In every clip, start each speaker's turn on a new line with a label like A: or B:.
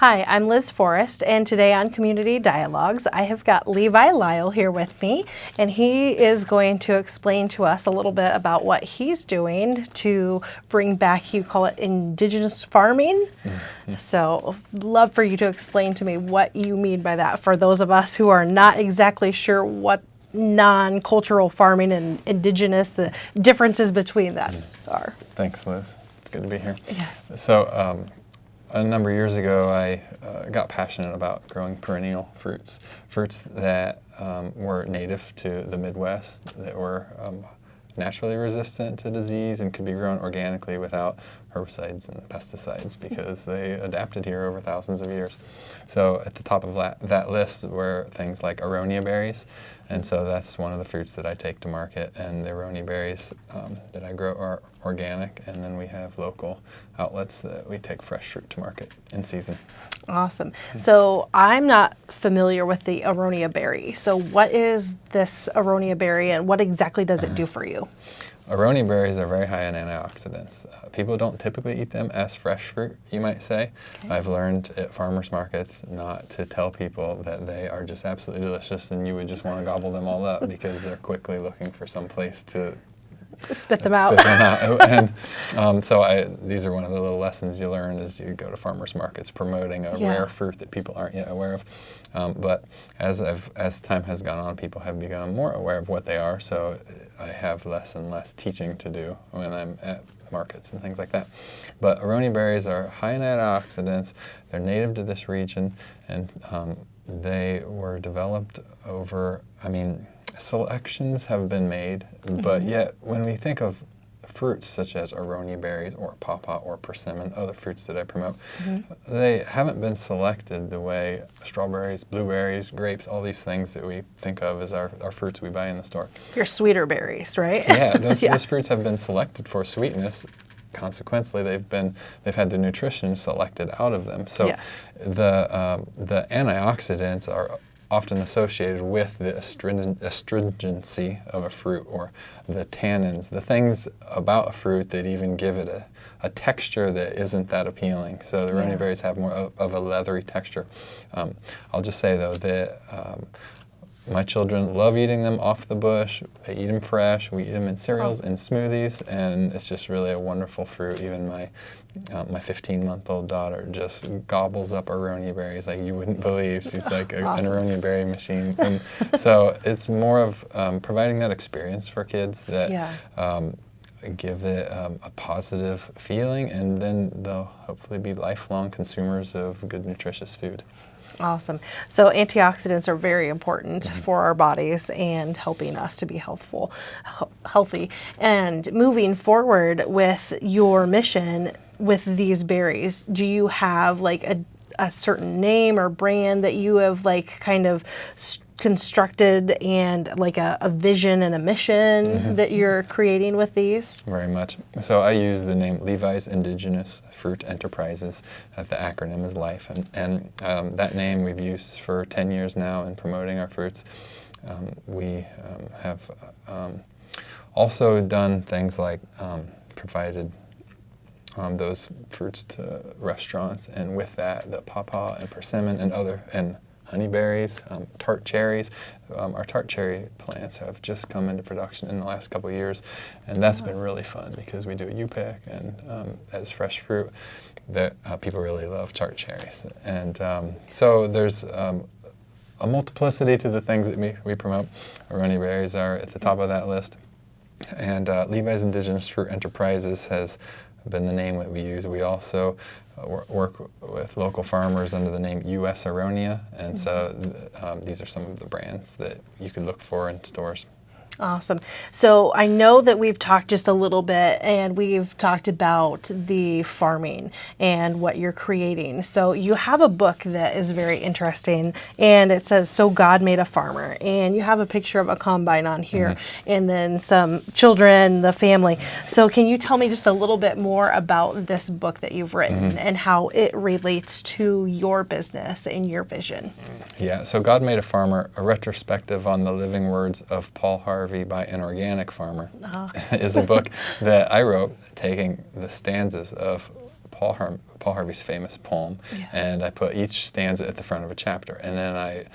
A: Hi, I'm Liz Forrest, and today on Community Dialogues, I have got Levi Lyle here with me, and he is going to explain to us a little bit about what he's doing to bring back, you call it Indigenous farming. Mm-hmm. So, love for you to explain to me what you mean by that for those of us who are not exactly sure what non-cultural farming and Indigenous, the differences between that are.
B: Thanks, Liz. It's good to be here.
A: Yes.
B: So, a number of years ago, I got passionate about growing perennial fruits that were native to the Midwest, that were naturally resistant to disease and could be grown organically without herbicides and pesticides because they adapted here over thousands of years. So at the top of that list were things like Aronia berries, and so that's one of the fruits that I take to market, and the Aronia berries that I grow are organic, and then we have local outlets that we take fresh fruit to market in season.
A: Awesome. So I'm not familiar with the Aronia berry. So what is this Aronia berry and what exactly does it do for you?
B: Aronia berries are very high in antioxidants. People don't typically eat them as fresh fruit, you might say. Okay. I've learned at farmers markets not to tell people that they are just absolutely delicious and you would just want to gobble them all up because they're quickly looking for some place to
A: spit them out.
B: And these are one of the little lessons you learn as you go to farmers markets promoting a rare fruit that people aren't yet aware of. But as time has gone on, people have become more aware of what they are, so I have less and less teaching to do when I'm at markets and things like that. But Aronia berries are high in antioxidants. They're native to this region, and they were developed over, selections have been made, but yet when we think of fruits such as Aronia berries or pawpaw or persimmon, other fruits that I promote, they haven't been selected the way strawberries, blueberries, grapes, all these things that we think of as our fruits we buy in the store.
A: Your sweeter berries, right?
B: Yeah, those fruits have been selected for sweetness. Consequently, they've had the nutrition selected out of them. So the antioxidants are often associated with the astringency of a fruit, or the tannins, the things about a fruit that even give it a texture that isn't that appealing. So the Aronia berries have more of a leathery texture. I'll just say, though, that my children love eating them off the bush. They eat them fresh. We eat them in cereals and smoothies, and it's just really a wonderful fruit. Even my 15-month-old daughter just gobbles up Aronia berries like you wouldn't believe. She's like an Aronia berry machine. And so it's more of providing that experience for kids that give it a positive feeling, and then they'll hopefully be lifelong consumers of good, nutritious food.
A: Awesome. So antioxidants are very important for our bodies and helping us to be healthy. And moving forward with your mission with these berries, do you have like a certain name or brand that you have like kind of constructed and like a vision and a mission that you're creating with these?
B: Very much. So I use the name Levi's Indigenous Fruit Enterprises. The acronym is LIFE, and that name we've used for 10 years now in promoting our fruits. We have also done things like provided those fruits to restaurants, and with that, the pawpaw and persimmon and honeyberries, tart cherries. Our tart cherry plants have just come into production in the last couple of years, and that's been really fun because we do a U-pick, and as fresh fruit, that people really love tart cherries. And so there's a multiplicity to the things that we promote. Aronia berries are at the top of that list, and Levi's Indigenous Fruit Enterprises has been the name that we use. We also work with local farmers under the name U.S. Aronia, and so these are some of the brands that you could look for in stores.
A: Awesome. So I know that we've talked just a little bit, and we've talked about the farming and what you're creating. So you have a book that is very interesting, and it says, "So God Made a Farmer," and you have a picture of a combine on here, and then some children, the family. So can you tell me just a little bit more about this book that you've written and how it relates to your business and your vision?
B: Yeah, so God Made a Farmer, a retrospective on the living words of Paul Harvey by an organic farmer, is a book that I wrote taking the stanzas of Paul Harvey's famous poem, and I put each stanza at the front of a chapter, and then I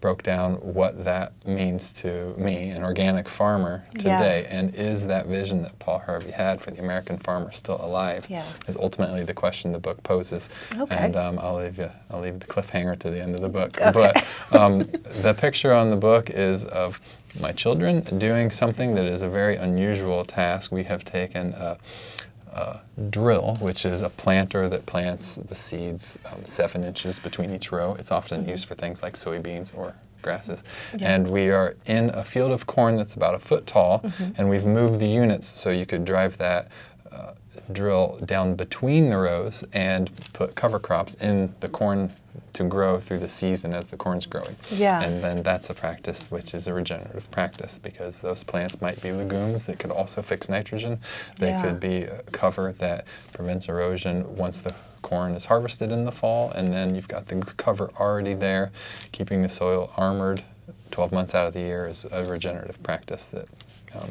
B: broke down what that means to me, an organic farmer today, and is that vision that Paul Harvey had for the American farmer still alive? Is ultimately the question the book poses. And I'll leave the cliffhanger to the end of the book. But the picture on the book is of my children doing something that is a very unusual task. We have taken a drill, which is a planter that plants the seeds 7 inches between each row. It's often used for things like soybeans or grasses. And we are in a field of corn that's about 1 foot tall, and we've moved the units so you could drive that drill down between the rows and put cover crops in the corn to grow through the season as the corn's growing. And then that's a practice which is a regenerative practice, because those plants might be legumes that could also fix nitrogen. They could be cover that prevents erosion once the corn is harvested in the fall, and then you've got the cover already there. Keeping the soil armored 12 months out of the year is a regenerative practice that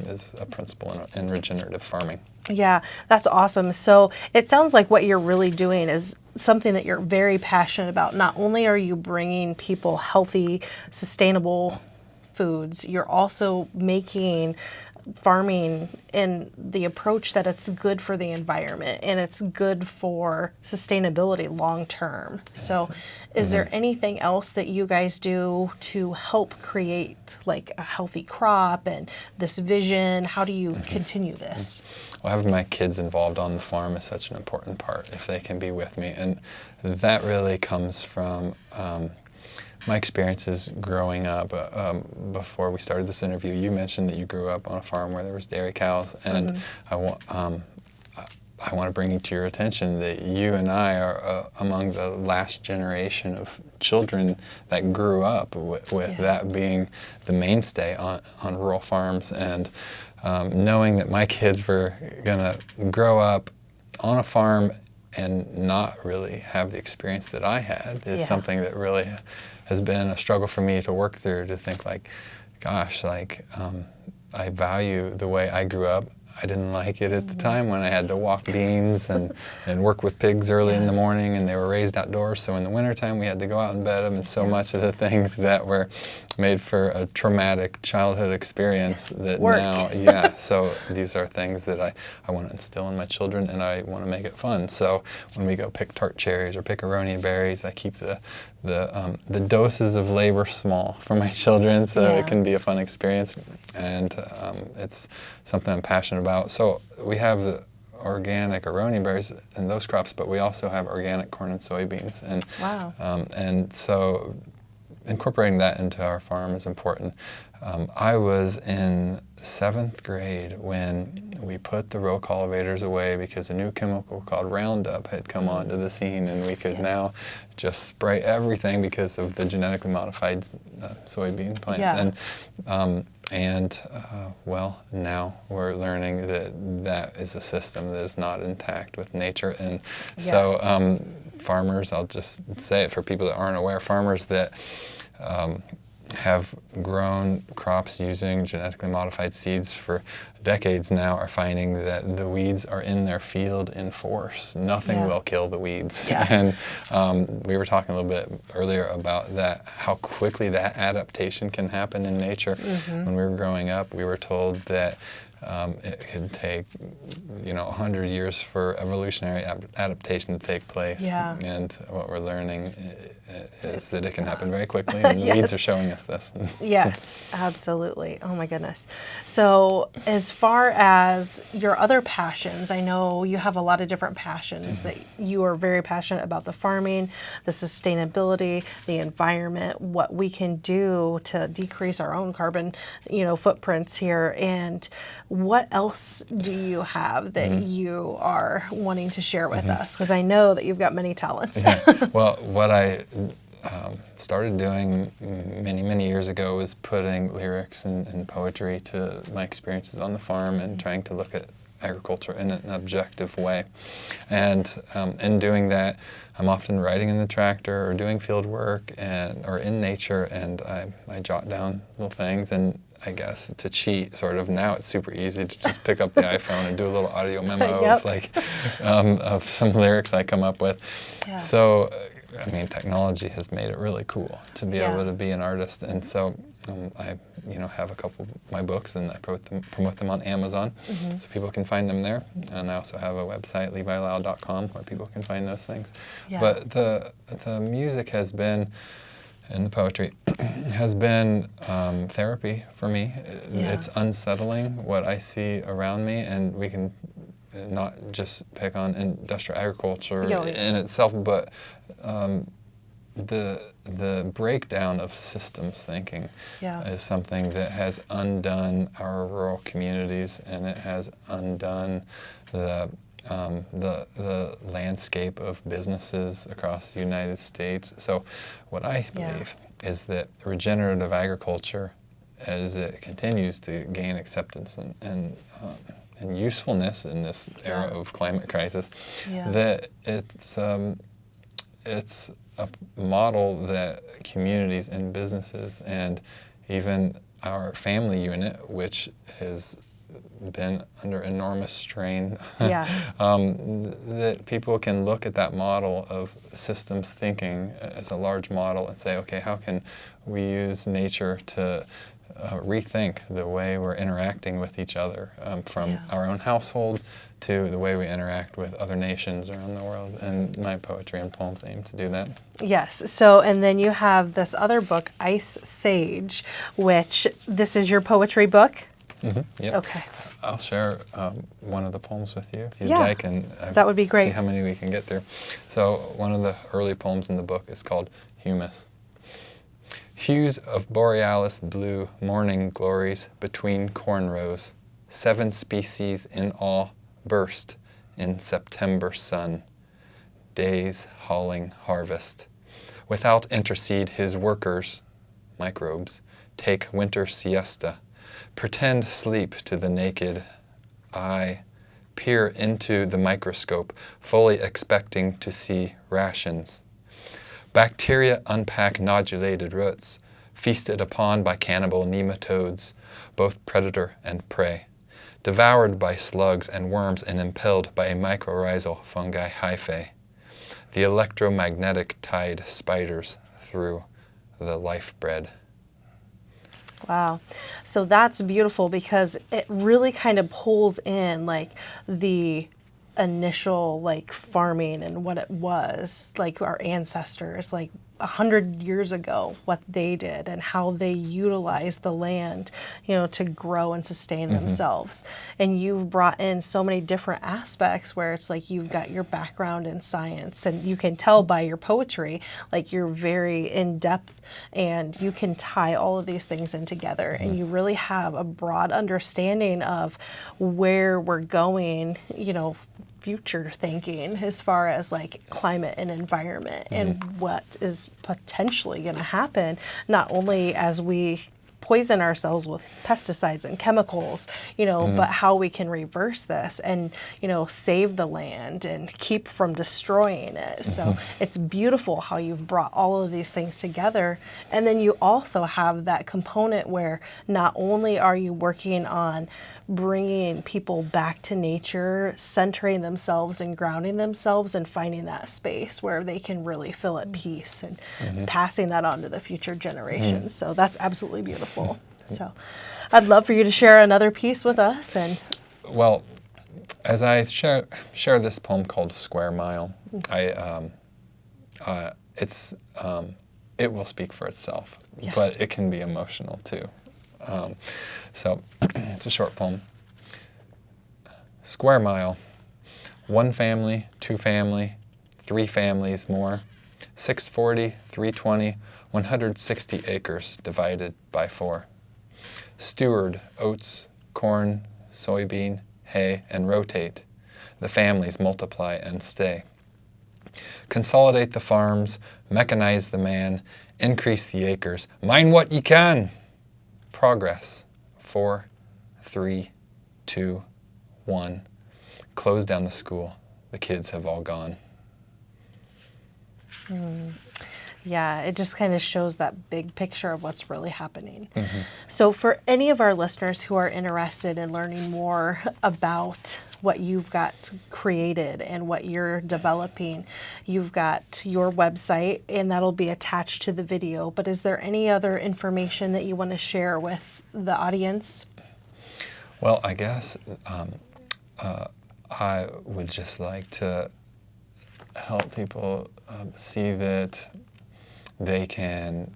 B: is a principle in regenerative farming.
A: Yeah, that's awesome. So it sounds like what you're really doing is something that you're very passionate about. Not only are you bringing people healthy, sustainable foods, you're also making farming in the approach that it's good for the environment and it's good for sustainability long term. So is there anything else that you guys do to help create like a healthy crop and this vision? How do you continue this?
B: Well, having my kids involved on the farm is such an important part, if they can be with me. And that really comes from my experiences growing up. Before we started this interview, you mentioned that you grew up on a farm where there was dairy cows, and I want to bring to your attention that you and I are among the last generation of children that grew up with that being the mainstay on rural farms, and knowing that my kids were going to grow up on a farm and not really have the experience that I had is something that really has been a struggle for me to work through, to think like, gosh, like I value the way I grew up. I didn't like it at the time when I had to walk beans and work with pigs early in the morning, and they were raised outdoors, so in the wintertime we had to go out and bed them, and so much of the things that were made for a traumatic childhood experience that now, so these are things that I want to instill in my children, and I want to make it fun. So when we go pick tart cherries or pick Aronia berries, I keep the doses of labor small for my children so that it can be a fun experience, and it's something I'm passionate about. So we have the organic Aronia berries and those crops, but we also have organic corn and soybeans, and and so incorporating that into our farm is important. I was in 7th grade when we put the row cultivators away because a new chemical called Roundup had come onto the scene, and we could now just spray everything because of the genetically modified soybean plants. Well, now we're learning that is a system that is not intact with nature, and so farmers, I'll just say it for people that aren't aware, farmers that have grown crops using genetically modified seeds for decades now are finding that the weeds are in their field in force. Nothing will kill the weeds. And we were talking a little bit earlier about that, how quickly that adaptation can happen in nature. When we were growing up, we were told that it could take 100 years for evolutionary adaptation to take place, and what we're learning is that it can happen very quickly, and the weeds are showing us this.
A: Yes, absolutely. Oh my goodness. So as far as your other passions, I know you have a lot of different passions that you are very passionate about: the farming, the sustainability, the environment, what we can do to decrease our own carbon, footprints here. And what else do you have that you are wanting to share with us? Because I know that you've got many talents.
B: Well, what I started doing many years ago was putting lyrics and poetry to my experiences on the farm and trying to look at agriculture in an objective way. And in doing that, I'm often riding in the tractor or doing field work or in nature, and I jot down little things. And I guess, to cheat, sort of. Now it's super easy to just pick up the iPhone and do a little audio memo
A: Yep.
B: of like of some lyrics I come up with.
A: Yeah.
B: So, I mean, technology has made it really cool to be
A: Yeah.
B: able to be an artist, and so I, have a couple of my books, and I promote them on Amazon, so people can find them there. And I also have a website, levilyle.com, where people can find those things.
A: Yeah.
B: But the music has been, and the poetry has been therapy for me.
A: Yeah.
B: It's unsettling what I see around me, and we can not just pick on industrial agriculture in itself, but the breakdown of systems thinking is something that has undone our rural communities, and it has undone the landscape of businesses across the United States. So what I believe is that regenerative agriculture, as it continues to gain acceptance and usefulness in this era of climate crisis, that it's a model that communities and businesses and even our family unit, which has been under enormous strain, that people can look at that model of systems thinking as a large model and say, okay, how can we use nature to rethink the way we're interacting with each other, from our own household to the way we interact with other nations around the world. And my poetry and poems aim to do that.
A: Yes. So, and then you have this other book, Ice Sage, which this is your poetry book?
B: Mm-hmm. Yeah.
A: Okay.
B: I'll share one of the poems with you if you'd like, and
A: that would be great.
B: See how many we can get through. So one of the early poems in the book is called Humus. Hues of borealis blue, morning glories between corn rows. 7 species in all burst in September sun. Days hauling harvest. Without intercede, his workers, microbes, take winter siesta. Pretend sleep to the naked eye. Peer into the microscope, fully expecting to see rations. Bacteria unpack nodulated roots, feasted upon by cannibal nematodes, both predator and prey, devoured by slugs and worms and impelled by a mycorrhizal fungi hyphae. The electromagnetic tide spiders through the life bread.
A: Wow. So that's beautiful because it really kind of pulls in like the initial like farming and what it was, like our ancestors, like 100 years ago, what they did and how they utilized the land, to grow and sustain themselves. And you've brought in so many different aspects where it's like you've got your background in science, and you can tell by your poetry, like you're very in depth and you can tie all of these things in together. And you really have a broad understanding of where we're going, future thinking as far as like climate and environment and what is potentially going to happen, not only as we poison ourselves with pesticides and chemicals, but how we can reverse this and, save the land and keep from destroying it. So it's beautiful how you've brought all of these things together. And then you also have that component where not only are you working on bringing people back to nature, centering themselves and grounding themselves and finding that space where they can really feel at peace and passing that on to the future generations. So that's absolutely beautiful. So I'd love for you to share another piece with us. And
B: well, as I share this poem called Square Mile, it will speak for itself, but it can be emotional too. So it's a short poem. Square mile. 1 family, 2 family, 3 families more. 640, 320, 160 acres divided by 4. Steward oats, corn, soybean, hay, and rotate. The families multiply and stay. Consolidate the farms, mechanize the man, increase the acres. Mine what ye can. Progress. 4, 3, 2, 1. Close down the school. The kids have all gone.
A: Yeah, it just kind of shows that big picture of what's really happening. So for any of our listeners who are interested in learning more about what you've got created and what you're developing, you've got your website, and that'll be attached to the video. But is there any other information that you want to share with the audience?
B: Well, I guess I would just like to help people see that they can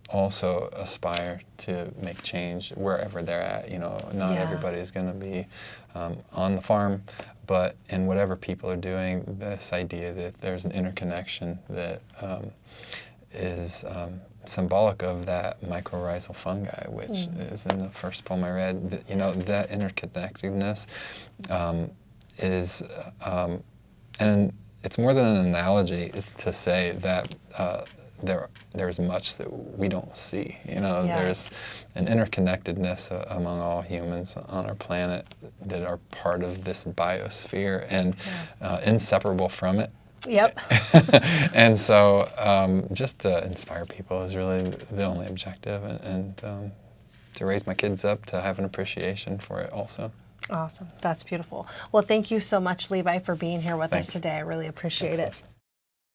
B: also aspire to make change wherever they're at. You know, not everybody's going to be on the farm, but in whatever people are doing, this idea that there's an interconnection that is symbolic of that mycorrhizal fungi, which is in the first poem I read. You know, that interconnectedness is, and it's more than an analogy. It's to say that there's much that we don't see. You know, there's an interconnectedness among all humans on our planet that are part of this biosphere and inseparable from it.
A: Yep.
B: And so just to inspire people is really the only objective, and to raise my kids up to have an appreciation for it also.
A: Awesome. That's beautiful. Well, thank you so much, Levi, for being here with us today. I really appreciate it.
B: Thanks, Liz.